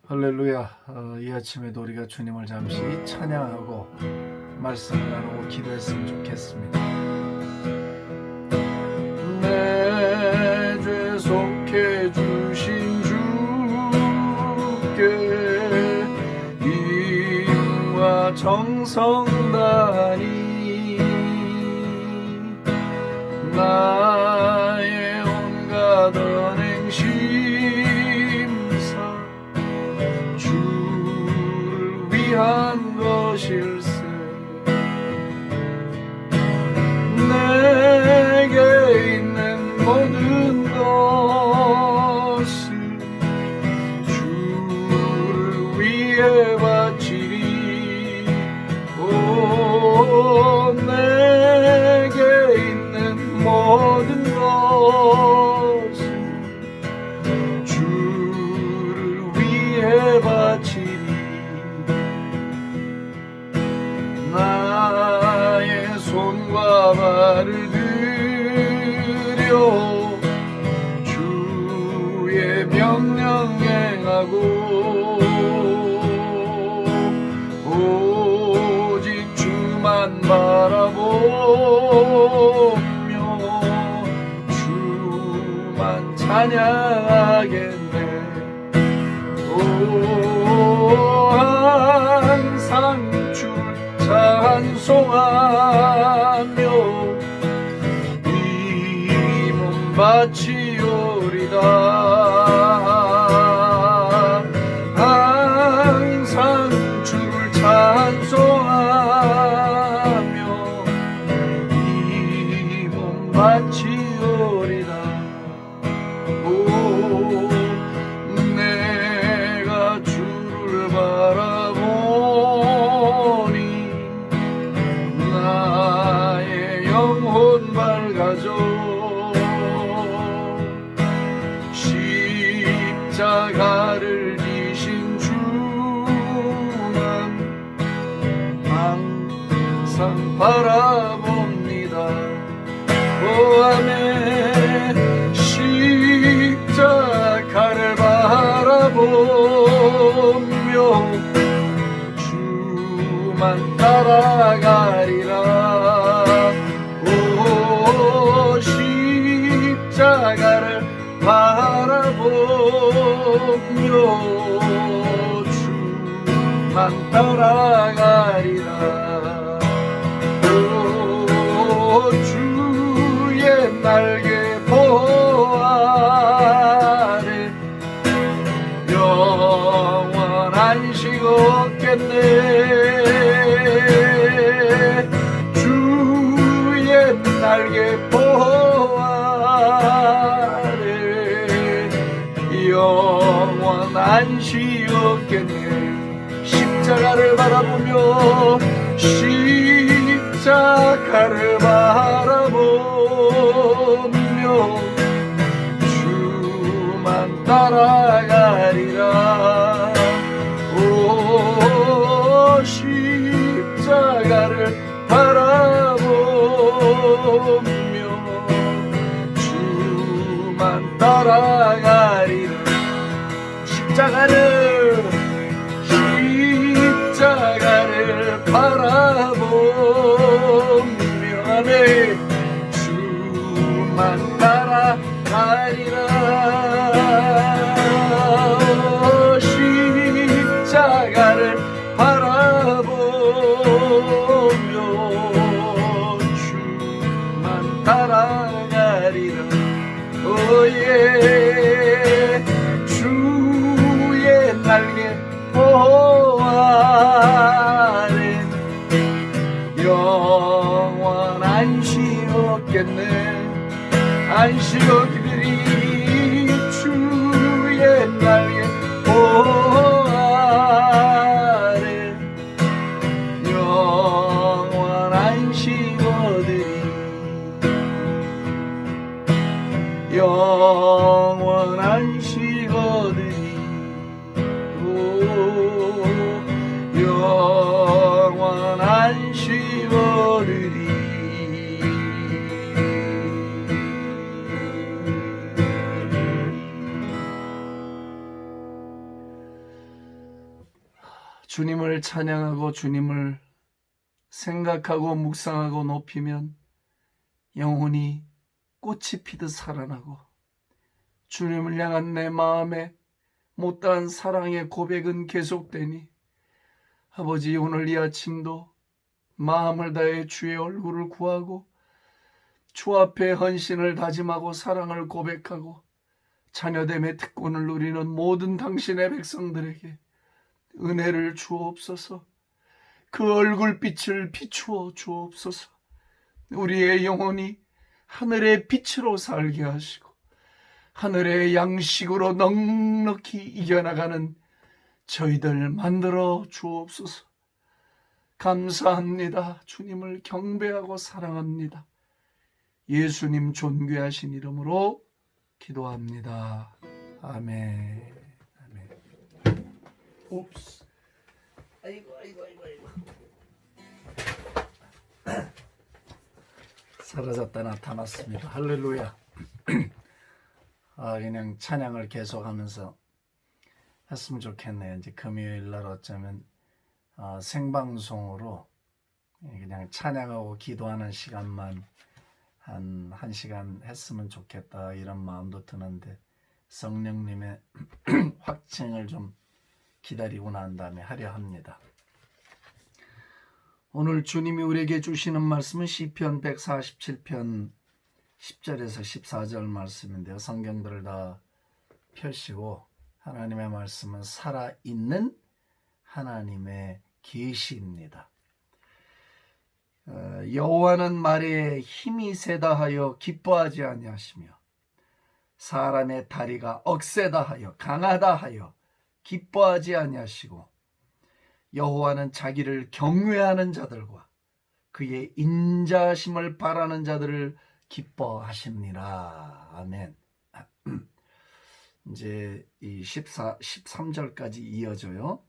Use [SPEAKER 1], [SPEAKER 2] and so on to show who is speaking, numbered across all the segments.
[SPEAKER 1] 할렐루야. 이 아침에도 우리가 주님을 잠시 찬양하고 말씀을 나누고 기도했으면 좋겠습니다. 내 죄 속해 주신 주께 힘과 정성 다하니 나의 온갖 언행 심사 주를 위한 것일세. 내게 있는 모든 것을 주를 위해 바치리. 오, 내게 있는 모든 것을 주를 위해 바치리. 나의 손과 발을 들여 주의 명령 행하고 오직 주만 바라보며 주만 찬양하겠네. 오, 항상 주를 찬송하며 이 몸 바치오리다. 항상 주를 찬송하며 이 몸 바치오리다. 오, 내가 주를 바라보니 나의 영혼 밝아져. 십자가를 지신 주만 항상 바라봅니다. 오, 아멘. 십자가를 바라보며 주만 따라가리라. 오, 십자가를 바라보며 주만 따라가리라. 오, 주의 날개 보아래 영원한 식 없겠네. 주의 날개 보아래 영원한 식 없겠네. 십자가를 바라보며 십자가를 바라보며 주만 따라가리라. 오, 십자가를 바라보며 주만 따라가리라. 십자가를 바라보며 아멘. 주만 따라가리라. 십자가를 바라보며 주만 따라가리라. 오예. 주의 날개 보아래 영원한 식 없겠네. 안식 없으리. 주의 날개 보아래 영원한 식 얻으리. 영원한 식 얻으리. 영원한 식 얻으리. 주님을 찬양하고 주님을 생각하고 묵상하고 높이면 영혼이 꽃이 피듯 살아나고 주님을 향한 내 마음에 못다한 사랑의 고백은 계속되니 아버지, 오늘 이 아침도 마음을 다해 주의 얼굴을 구하고 주 앞에 헌신을 다짐하고 사랑을 고백하고 자녀됨의 특권을 누리는 모든 당신의 백성들에게 은혜를 주옵소서. 그 얼굴빛을 비추어 주옵소서. 우리의 영혼이 하늘의 빛으로 살게 하시고 하늘의 양식으로 넉넉히 이겨나가는 저희들 만들어 주옵소서. 감사합니다. 주님을 경배하고 사랑합니다. 예수님 존귀하신 이름으로 기도합니다. 아멘. 아멘. 옵스. 아이고. 사라졌다 나타났습니다. 할렐루야. 그냥 찬양을 계속하면서 했으면 좋겠네요. 이제 금요일 날 어쩌면 생방송으로 그냥 찬양하고 기도하는 시간만 한 1시간 했으면 좋겠다, 이런 마음도 드는데 성령님의 확증을 좀 기다리고 난 다음에 하려 합니다. 오늘 주님이 우리에게 주시는 말씀은 시편 147편 10절에서 14절 말씀인데요. 성경들을 다 펴시고 하나님의 말씀은 살아있는 하나님의 계시입니다. 여호와는 말에 힘이 세다 하여 기뻐하지 아니하시며 사람의 다리가 억세다 하여 강하다 하여 기뻐하지 아니하시고 여호와는 자기를 경외하는 자들과 그의 인자심을 바라는 자들을 기뻐하십니다. 아멘. 이제 이 13절까지 이어져요.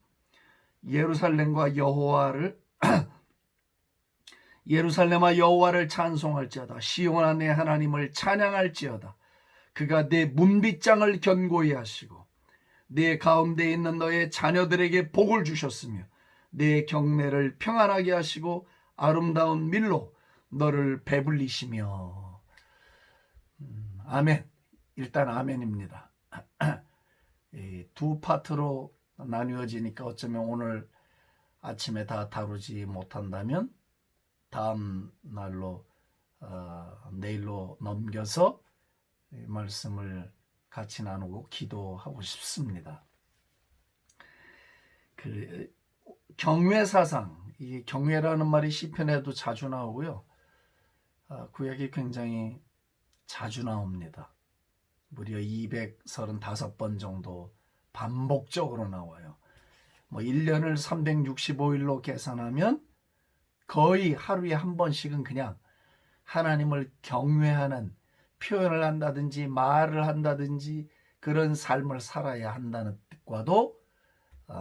[SPEAKER 1] 예루살렘과 여호와를 예루살렘아 여호와를 찬송할지어다. 시온아 내 하나님을 찬양할지어다. 그가 내 문빗장을 견고히 하시고 내 가운데 있는 너의 자녀들에게 복을 주셨으며 내 경내를 평안하게 하시고 아름다운 밀로 너를 배불리시며. 아멘. 일단 아멘입니다. 두 파트로 나뉘어지니까 어쩌면 오늘 아침에 다 다루지 못한다면 다음 날로 내일로 넘겨서 말씀을 같이 나누고 기도하고 싶습니다. 그 경외사상, 이 경외라는 말이 시편에도 자주 나오고요. 구약이 굉장히 자주 나옵니다. 무려 235번 정도 반복적으로 나와요. 1년을 365일로 계산하면 거의 하루에 한 번씩은 그냥 하나님을 경외하는 표현을 한다든지 말을 한다든지 그런 삶을 살아야 한다는 뜻과도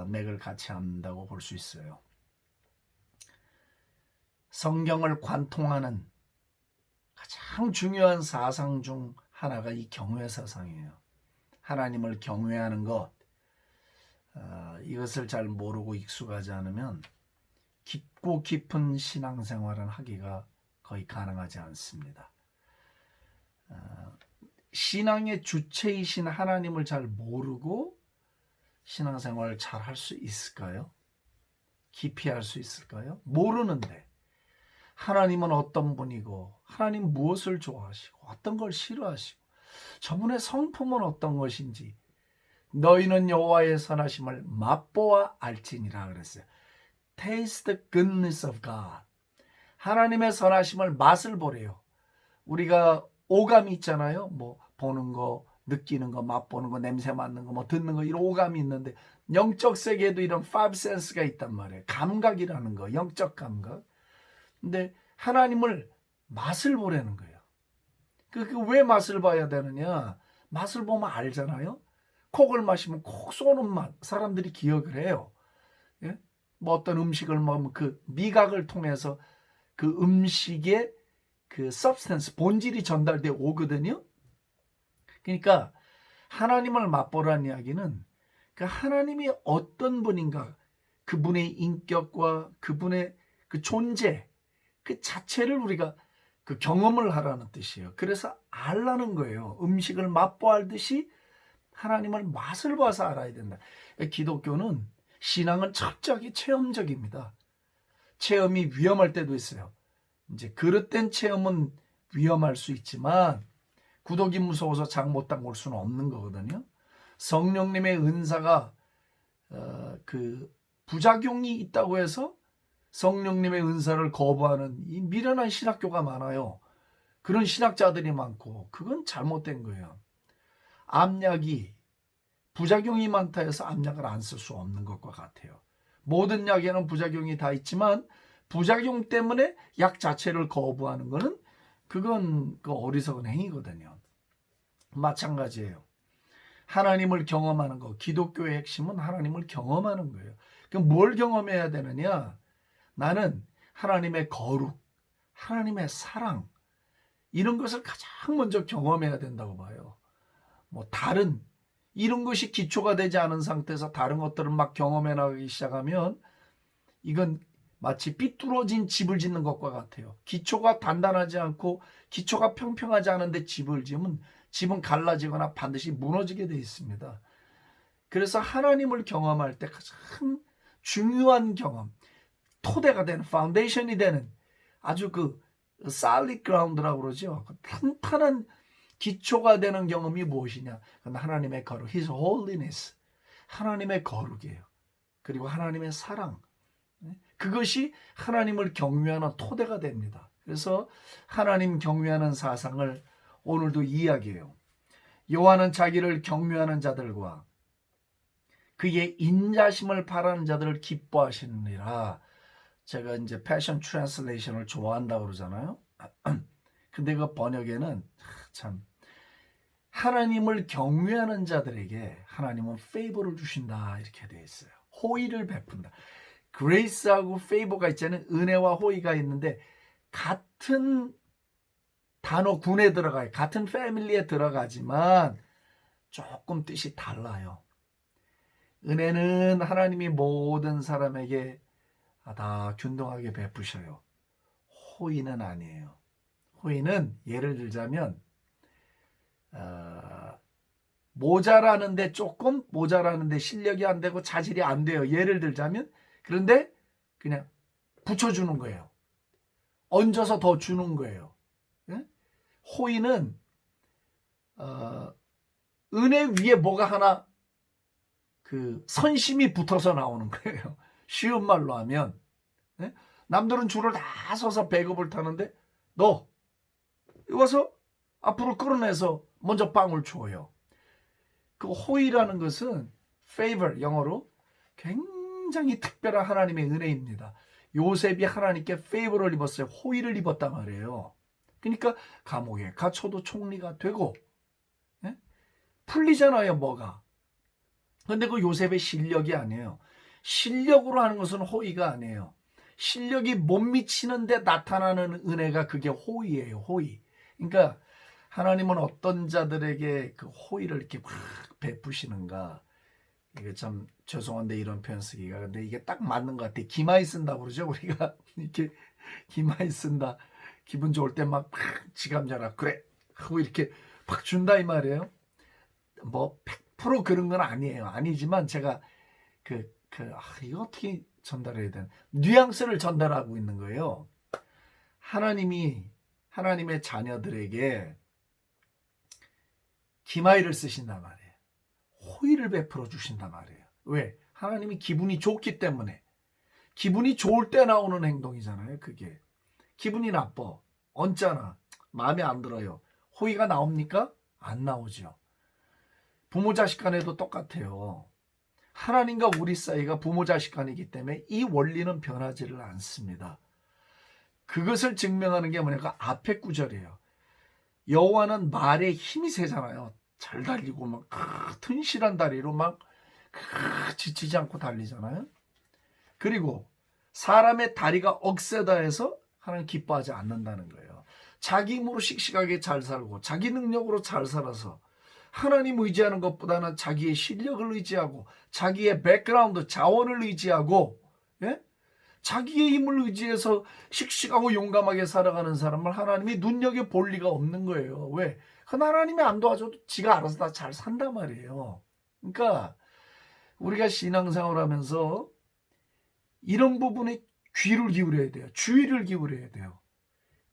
[SPEAKER 1] 맥을 같이 한다고 볼 수 있어요. 성경을 관통하는 가장 중요한 사상 중 하나가 이 경외사상이에요. 하나님을 경외하는 것, 이것을 잘 모르고 익숙하지 않으면 깊고 깊은 신앙생활은 하기가 거의 가능하지 않습니다. 신앙의 주체이신 하나님을 잘 모르고 신앙생활을 잘 할 수 있을까요? 깊이 할 수 있을까요? 모르는데 하나님은 어떤 분이고 하나님 무엇을 좋아하시고 어떤 걸 싫어하시고 저분의 성품은 어떤 것인지 너희는 여호와의 선하심을 맛보아 알지니라 그랬어요. Taste the goodness of God. 하나님의 선하심을 맛을 보래요. 우리가 오감이 있잖아요. 보는 거, 느끼는 거, 맛보는 거, 냄새 맡는 거, 듣는 거, 이런 오감이 있는데 영적 세계에도 이런 five sense가 있단 말이에요. 감각이라는 거, 영적 감각. 근데 하나님을 맛을 보라는 거예요. 왜 맛을 봐야 되느냐? 맛을 보면 알잖아요. 콕을 마시면 콕 쏘는 맛, 사람들이 기억을 해요. 예? 어떤 음식을 먹으면 그 미각을 통해서 그 음식의 그 substance, 본질이 전달돼 오거든요. 그러니까 하나님을 맛보라는 이야기는 그 하나님이 어떤 분인가, 그분의 인격과 그분의 그 존재 그 자체를 우리가 그 경험을 하라는 뜻이에요. 그래서 알라는 거예요. 음식을 맛보알듯이 하나님을 맛을 봐서 알아야 된다. 기독교는 신앙은 철저하게 체험적입니다. 체험이 위험할 때도 있어요. 이제 그릇된 체험은 위험할 수 있지만 구독이 무서워서 장 못 담글 수는 없는 거거든요. 성령님의 은사가 그 부작용이 있다고 해서 성령님의 은사를 거부하는 이 미련한 신학교가 많아요. 그런 신학자들이 많고 그건 잘못된 거예요. 암약이 부작용이 많다 해서 암약을 안 쓸 수 없는 것과 같아요. 모든 약에는 부작용이 다 있지만 부작용 때문에 약 자체를 거부하는 거는 그건 그 어리석은 행위거든요. 마찬가지예요. 하나님을 경험하는 거, 기독교의 핵심은 하나님을 경험하는 거예요. 그럼 뭘 경험해야 되느냐? 나는 하나님의 거룩, 하나님의 사랑 이런 것을 가장 먼저 경험해야 된다고 봐요. 뭐 다른 이런 것이 기초가 되지 않은 상태에서 다른 것들을 막 경험해 나가기 시작하면 이건 마치 삐뚤어진 집을 짓는 것과 같아요. 기초가 단단하지 않고 기초가 평평하지 않은데 집을 지으면 집은 갈라지거나 반드시 무너지게 되어 있습니다. 그래서 하나님을 경험할 때 가장 중요한 경험, 토대가 되는, 파운데이션이 되는 아주 그 solid ground라고 그러죠. 탄탄한 기초가 되는 경험이 무엇이냐? 그건 하나님의 거룩, His holiness, 하나님의 거룩이에요. 그리고 하나님의 사랑, 그것이 하나님을 경외하는 토대가 됩니다. 그래서 하나님 경외하는 사상을 오늘도 이야기해요. 여호와는 자기를 경외하는 자들과 그의 인자심을 바라는 자들을 기뻐하시느니라. 제가 이제 패션 트랜슬레이션을 좋아한다고 그러잖아요. 근데 그 번역에는 참 하나님을 경외하는 자들에게 하나님은 페이버를 주신다 이렇게 되어 있어요. 호의를 베푼다. 그레이스하고 페이버가 있잖아요. 은혜와 호의가 있는데 같은 단어군에 들어가요. 같은 패밀리에 들어가지만 조금 뜻이 달라요. 은혜는 하나님이 모든 사람에게 다 균등하게 베푸셔요. 호의는 아니에요. 호의는 예를 들자면 모자라는데 조금 모자라는데 실력이 안 되고 자질이 안 돼요. 예를 들자면 그런데 그냥 붙여주는 거예요. 얹어서 더 주는 거예요. 호의는 은혜 위에 뭐가 하나 그 선심이 붙어서 나오는 거예요. 쉬운 말로 하면 남들은 줄을 다 서서 배급을 타는데 너 와서 앞으로 끌어내서 먼저 빵을 줘요. 그 호의라는 것은 favor 영어로 굉장히 특별한 하나님의 은혜입니다. 요셉이 하나님께 favor를 입었어요. 호의를 입었단 말이에요. 그러니까 감옥에 갇혀도 총리가 되고 풀리잖아요. 뭐가. 근데 그 요셉의 실력이 아니에요. 실력으로 하는 것은 호의가 아니에요. 실력이 못 미치는데 나타나는 은혜가 그게 호의예요. 호의. 그러니까 하나님은 어떤 자들에게 그 호의를 이렇게 막 베푸시는가. 이게 참 죄송한데 이런 표현 쓰기가. 근데 이게 딱 맞는 것 같아. 기마이 쓴다고 그러죠. 우리가 이렇게 기마이 쓴다. 기분 좋을 때 막 지갑 열어. 그래. 하고 이렇게 팍 준다 이 말이에요. 뭐 100% 그런 건 아니에요. 아니지만 제가 이거 어떻게 전달해야 되나. 뉘앙스를 전달하고 있는 거예요. 하나님이 하나님의 자녀들에게 기마이를 쓰신단 말이에요. 호의를 베풀어 주신단 말이에요. 왜? 하나님이 기분이 좋기 때문에. 기분이 좋을 때 나오는 행동이잖아요. 그게. 기분이 나빠. 언짢아. 마음에 안 들어요. 호의가 나옵니까? 안 나오죠. 부모 자식 간에도 똑같아요. 하나님과 우리 사이가 부모 자식 간이기 때문에 이 원리는 변하지를 않습니다. 그것을 증명하는 게 뭐냐면 앞에 구절이에요. 여호와는 말에 힘이 세잖아요. 잘 달리고 막 튼실한 다리로 막 지치지 않고 달리잖아요. 그리고 사람의 다리가 억세다 해서 하나님 기뻐하지 않는다는 거예요. 자기 힘으로 씩씩하게 잘 살고 자기 능력으로 잘 살아서 하나님 의지하는 것보다는 자기의 실력을 의지하고 자기의 백그라운드 자원을 의지하고, 예? 자기의 힘을 의지해서 씩씩하고 용감하게 살아가는 사람을 하나님이 눈여겨볼 리가 없는 거예요. 왜? 그건 하나님이 안 도와줘도 지가 알아서 다 잘 산단 말이에요. 그러니까 우리가 신앙생활 하면서 이런 부분에 귀를 기울여야 돼요. 주의를 기울여야 돼요.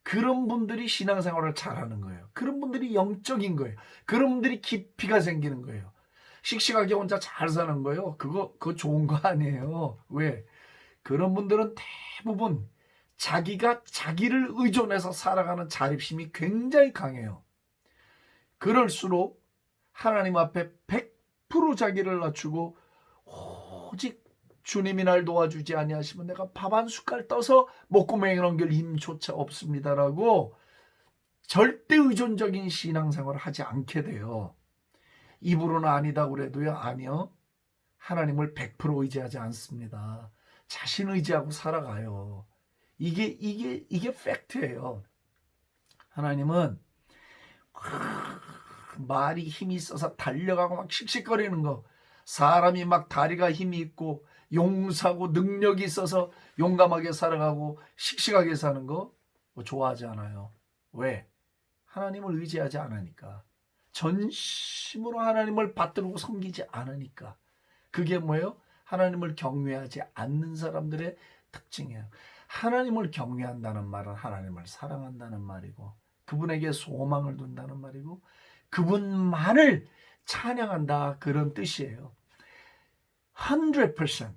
[SPEAKER 1] 그런 분들이 신앙생활을 잘하는 거예요. 그런 분들이 영적인 거예요. 그런 분들이 깊이가 생기는 거예요. 씩씩하게 혼자 잘 사는 거예요. 그거 좋은 거 아니에요. 왜? 그런 분들은 대부분 자기가 자기를 의존해서 살아가는 자립심이 굉장히 강해요. 그럴수록 하나님 앞에 100% 자기를 낮추고 오직 주님이 날 도와주지 아니하시면 내가 밥 한 숟갈 떠서 목구멍에 넘길 힘조차 없습니다라고 절대 의존적인 신앙생활을 하지 않게 돼요. 입으로는 아니다고 그래도요. 아니요. 하나님을 100% 의지하지 않습니다. 자신 의지하고 살아가요. 이게 팩트예요. 하나님은 말이 힘이 있어서 달려가고 막 씩씩거리는 거, 사람이 막 다리가 힘이 있고 용사고 능력이 있어서 용감하게 살아가고 씩씩하게 사는 거 좋아하지 않아요. 왜? 하나님을 의지하지 않으니까. 전심으로 하나님을 받들고 섬기지 않으니까. 그게 뭐예요? 하나님을 경외하지 않는 사람들의 특징이에요. 하나님을 경외한다는 말은 하나님을 사랑한다는 말이고, 그분에게 소망을 둔다는 말이고, 그분만을 찬양한다, 그런 뜻이에요. 100%,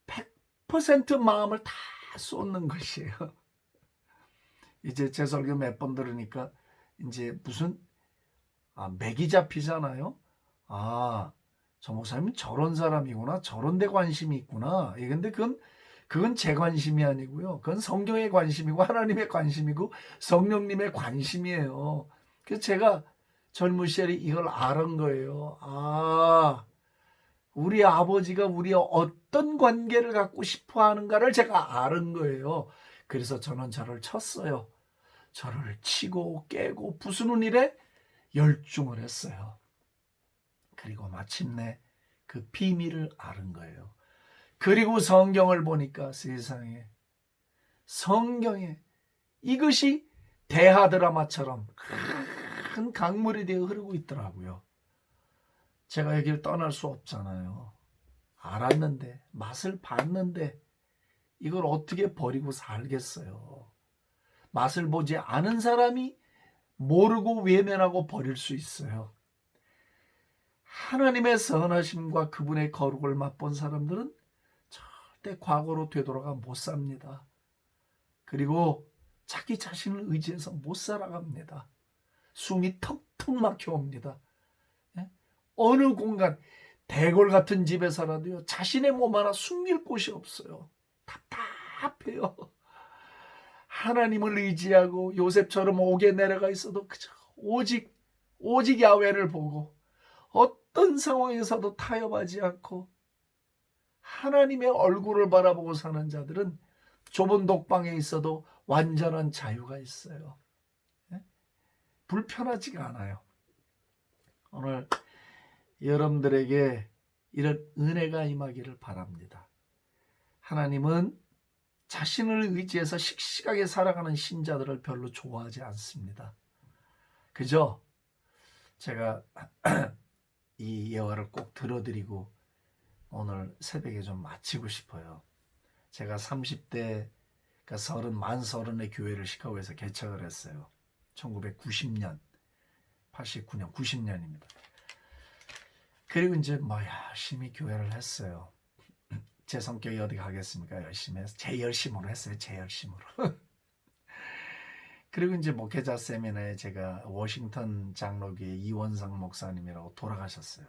[SPEAKER 1] 100% 마음을 다 쏟는 것이에요. 이제 제 설교 몇 번 들으니까 이제 무슨 맥이 잡히잖아요. 저 목사님은 저런 사람이구나, 저런 데 관심이 있구나. 근데 그건 제 관심이 아니고요. 그건 성경의 관심이고 하나님의 관심이고 성령님의 관심이에요. 그래서 제가 젊은 시절에 이걸 알은 거예요. 우리 아버지가 우리와 어떤 관계를 갖고 싶어 하는가를 제가 알은 거예요. 그래서 저는 저를 쳤어요. 저를 치고 깨고 부수는 일에 열중을 했어요. 그리고 마침내 그 비밀을 알은 거예요. 그리고 성경을 보니까 세상에, 성경에 이것이 대하 드라마처럼 큰 강물이 되어 흐르고 있더라고요. 제가 여기를 떠날 수 없잖아요. 알았는데, 맛을 봤는데 이걸 어떻게 버리고 살겠어요. 맛을 보지 않은 사람이 모르고 외면하고 버릴 수 있어요. 하나님의 선하심과 그분의 거룩을 맛본 사람들은 절대 과거로 되돌아가 못 삽니다. 그리고 자기 자신을 의지해서 못 살아갑니다. 숨이 턱턱 막혀옵니다. 어느 공간, 대궐 같은 집에 살아도요, 자신의 몸 하나 숨길 곳이 없어요. 답답해요. 하나님을 의지하고 요셉처럼 옥에 내려가 있어도 그저 오직 야훼를 보고 어떤 상황에서도 타협하지 않고 하나님의 얼굴을 바라보고 사는 자들은 좁은 독방에 있어도 완전한 자유가 있어요. 불편하지가 않아요. 오늘 여러분들에게 이런 은혜가 임하기를 바랍니다. 하나님은 자신을 의지해서 씩씩하게 살아가는 신자들을 별로 좋아하지 않습니다. 그저 제가 이 예화를 꼭 들어드리고 오늘 새벽에 좀 마치고 싶어요. 제가 30대, 그러니까 만 30의 교회를 시카고에서 개척을 했어요. 1990년, 89년, 90년입니다. 그리고 이제 열심히 교회를 했어요. 제 성격이 어디 가겠습니까? 열심히 해서 제 열심으로 했어요. 제 열심으로. 그리고 이제 목회자 세미나에 제가 워싱턴 장로교회 이원상 목사님이라고 돌아가셨어요.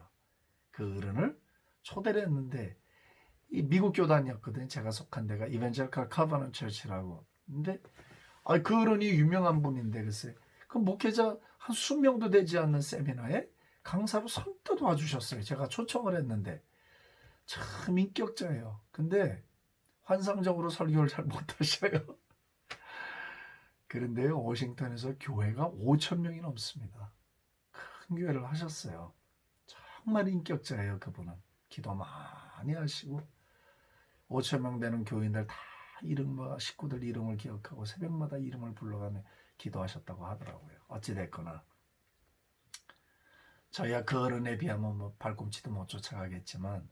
[SPEAKER 1] 그 어른을 초대를 했는데 이 미국 교단이었거든요. 제가 속한 데가 이벤젤컬 커버넌트 처치라고. 근데 그 어른이 유명한 분인데 글쎄 그 목회자 한 20명도 되지 않는 세미나에 강사로 선뜻 와주셨어요. 제가 초청을 했는데 참 인격자예요. 근데 환상적으로 설교를 잘 못하셔요. 그런데요, 워싱턴에서 교회가 5,000명이 넘습니다. 큰 교회를 하셨어요. 정말 인격자예요. 그분은 기도 많이 하시고 5천 명 되는 교인들 다 이름과 식구들 이름을 기억하고 새벽마다 이름을 불러가며 기도하셨다고 하더라고요. 어찌됐거나 저희가 그 어른에 비하면 뭐 발꿈치도 못 쫓아가겠지만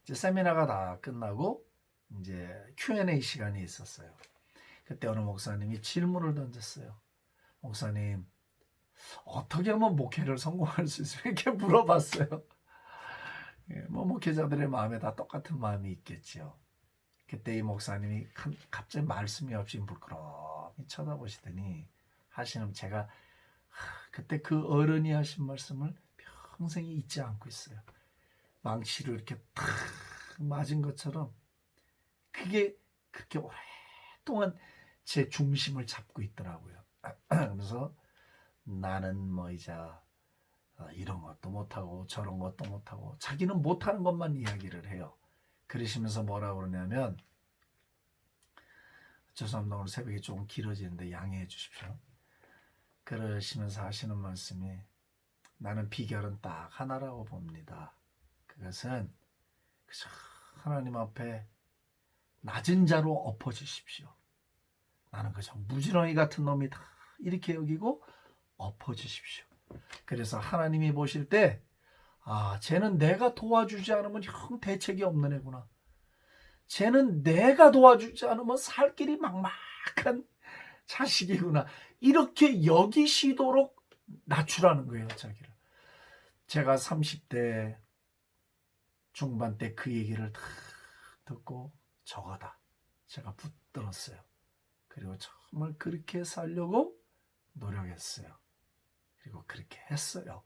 [SPEAKER 1] 이제 세미나가 다 끝나고 이제 Q&A 시간이 있었어요. 그때 어느 목사님이 질문을 던졌어요. 목사님, 어떻게 하면 목회를 성공할 수 있어요? 이렇게 물어봤어요. 예, 뭐 목회자들의 마음에 다 똑같은 마음이 있겠죠. 그때 이 목사님이 갑자기 말씀이 없이 물끄러미 쳐다보시더니 하시는 제가 그때 그 어른이 하신 말씀을 평생 잊지 않고 있어요. 망치로 이렇게 탁 맞은 것처럼 그게 그렇게 오랫동안 제 중심을 잡고 있더라고요. 그래서 나는 뭐 이제 이런 것도 못하고 저런 것도 못하고 자기는 못하는 것만 이야기를 해요. 그러시면서 뭐라 그러냐면 죄송합니다. 오늘 새벽이 조금 길어지는데 양해해 주십시오. 그러시면서 하시는 말씀이 나는 비결은 딱 하나라고 봅니다. 그것은 그저 하나님 앞에 낮은 자로 엎어주십시오. 나는 그저 무지렁이 같은 놈이 다 이렇게 여기고 엎어주십시오. 그래서 하나님이 보실 때 쟤는 내가 도와주지 않으면 형 대책이 없는 애구나. 쟤는 내가 도와주지 않으면 살 길이 막막한 자식이구나. 이렇게 여기시도록 낮추라는 거예요, 자기를. 제가 30대 중반 때 그 얘기를 다 듣고 저거다. 제가 붙들었어요. 그리고 정말 그렇게 살려고 노력했어요. 그리고 그렇게 했어요.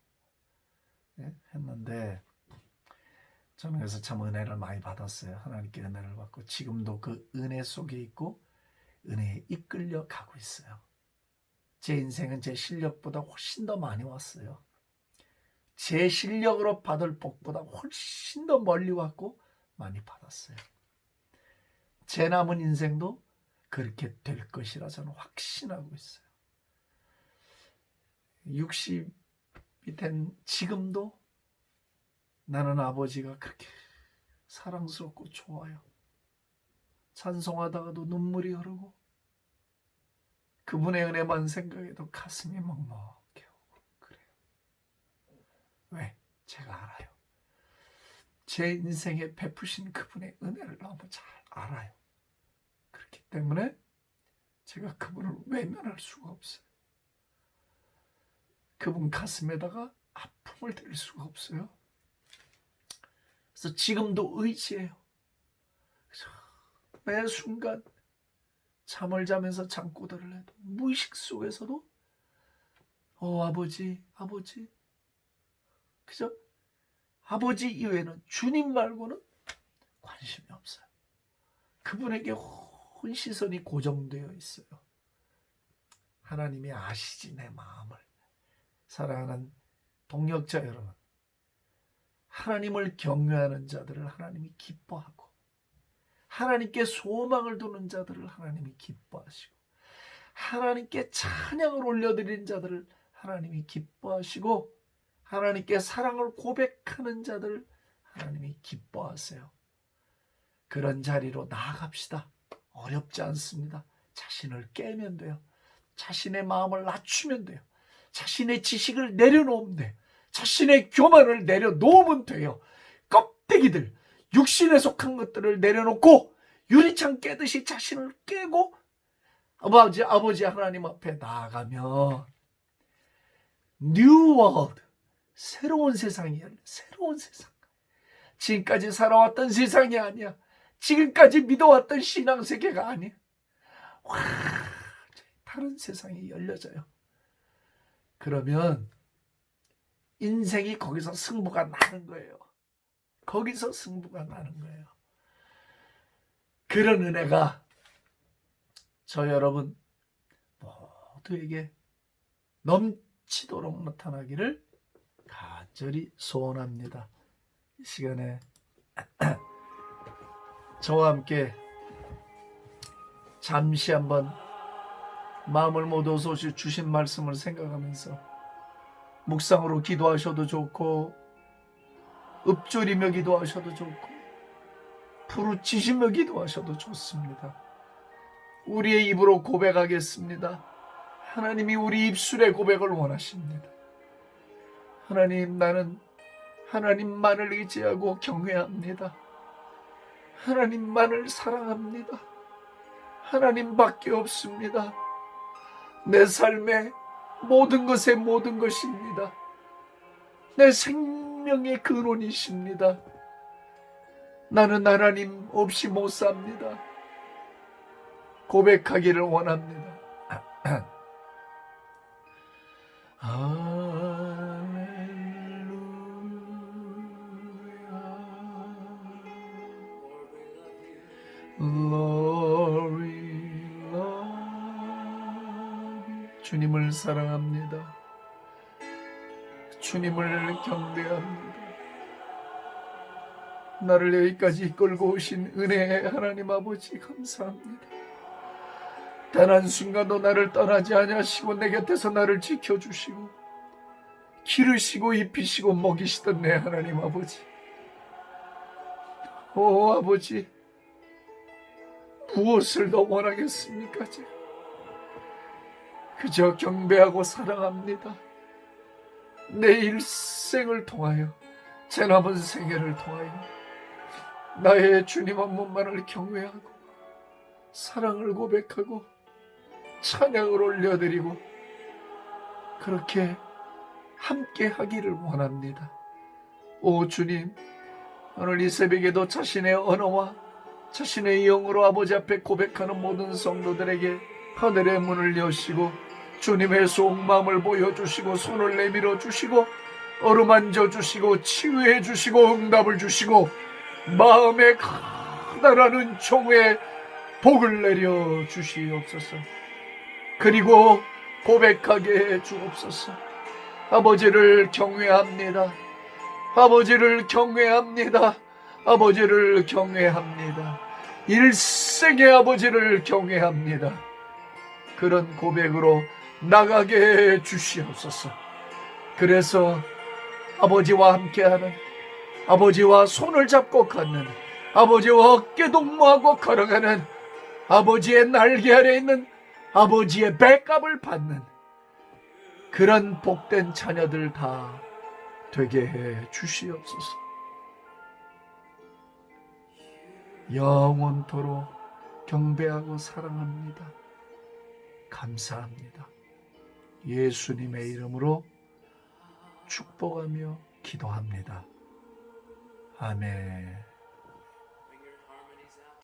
[SPEAKER 1] 네? 했는데 저는 그래서 참 은혜를 많이 받았어요. 하나님께 은혜를 받고 지금도 그 은혜 속에 있고 은혜에 이끌려 가고 있어요. 제 인생은 제 실력보다 훨씬 더 많이 왔어요. 제 실력으로 받을 복보다 훨씬 더 멀리 왔고 많이 받았어요. 제 남은 인생도 그렇게 될 것이라 저는 확신하고 있어요. 60이 된 지금도 나는 아버지가 그렇게 사랑스럽고 좋아요. 찬송하다가도 눈물이 흐르고 그분의 은혜만 생각해도 가슴이 먹먹해 오고 그래요. 왜? 제가 알아요. 제 인생에 베푸신 그분의 은혜를 너무 잘 알아요. 그렇기 때문에 제가 그분을 외면할 수가 없어요. 그분 가슴에다가 아픔을 드릴 수가 없어요. 그래서 지금도 의지해요. 매 순간 잠을 자면서 잠꼬대를 해도 무의식 속에서도 아버지 그죠? 아버지 이외에는 주님 말고는 관심이 없어요. 그분에게 온 시선이 고정되어 있어요. 하나님이 아시지 내 마음을. 사랑하는 동역자 여러분, 하나님을 경외하는 자들을 하나님이 기뻐하고 하나님께 소망을 두는 자들을 하나님이 기뻐하시고 하나님께 찬양을 올려드리는 자들을 하나님이 기뻐하시고 하나님께 사랑을 고백하는 자들을 하나님이 기뻐하세요. 그런 자리로 나아갑시다. 어렵지 않습니다. 자신을 깨면 돼요. 자신의 마음을 낮추면 돼요. 자신의 지식을 내려놓으면 돼요. 자신의 교만을 내려놓으면 돼요. 껍데기들, 육신에 속한 것들을 내려놓고 유리창 깨듯이 자신을 깨고 아버지 하나님 앞에 나아가면 New World, 새로운 세상이 열려. 새로운 세상. 지금까지 살아왔던 세상이 아니야. 지금까지 믿어왔던 신앙세계가 아니야. 와, 다른 세상이 열려져요. 그러면 인생이 거기서 승부가 나는 거예요. 거기서 승부가 나는 거예요. 그런 은혜가 저 여러분 모두에게 넘치도록 나타나기를 간절히 소원합니다. 이 시간에 저와 함께 잠시 한번 마음을 모두 쏟으시 주신 말씀을 생각하면서 묵상으로 기도하셔도 좋고 읊조리며 기도하셔도 좋고 부르짖으며 기도하셔도 좋습니다. 우리의 입으로 고백하겠습니다. 하나님이 우리 입술의 고백을 원하십니다. 하나님, 나는 하나님만을 의지하고 경외합니다. 하나님만을 사랑합니다. 하나님밖에 없습니다. 내 삶의 모든 것의 모든 것입니다. 내 생명의 근원이십니다. 나는 하나님 없이 못 삽니다. 고백하기를 원합니다. Lord, we love you. 주님을 사랑합니다. 주님을 경배합니다. 나를 여기까지 이끌고 오신 은혜의 하나님 아버지 감사합니다. 단 한순간도 나를 떠나지 아니하시고 내 곁에서 나를 지켜주시고 기르시고 입히시고 먹이시던 내 하나님 아버지, 오 아버지, 무엇을 더 원하겠습니까? 그저 경배하고 사랑합니다. 내 일생을 통하여, 제 남은 생애를 통하여 나의 주님 한 분만을 경외하고 사랑을 고백하고 찬양을 올려드리고 그렇게 함께 하기를 원합니다. 오 주님, 오늘 이 새벽에도 자신의 언어와 자신의 영으로 아버지 앞에 고백하는 모든 성도들에게 하늘의 문을 여시고 주님의 속마음을 보여주시고 손을 내밀어 주시고 어루만져 주시고 치유해 주시고 응답을 주시고 마음의 커다란 은총에 복을 내려 주시옵소서. 그리고 고백하게 해 주옵소서. 아버지를 경외합니다. 아버지를 경외합니다. 아버지를 경외합니다. 일생의 아버지를 경외합니다. 그런 고백으로 나가게 해 주시옵소서. 그래서 아버지와 함께하는, 아버지와 손을 잡고 걷는, 아버지와 어깨 동무하고 걸어가는, 아버지의 날개 아래 있는 아버지의 백합을 받는 그런 복된 자녀들 다 되게 해 주시옵소서. 영원토록 경배하고 사랑합니다. 감사합니다. 예수님의 이름으로 축복하며 기도합니다. 아멘.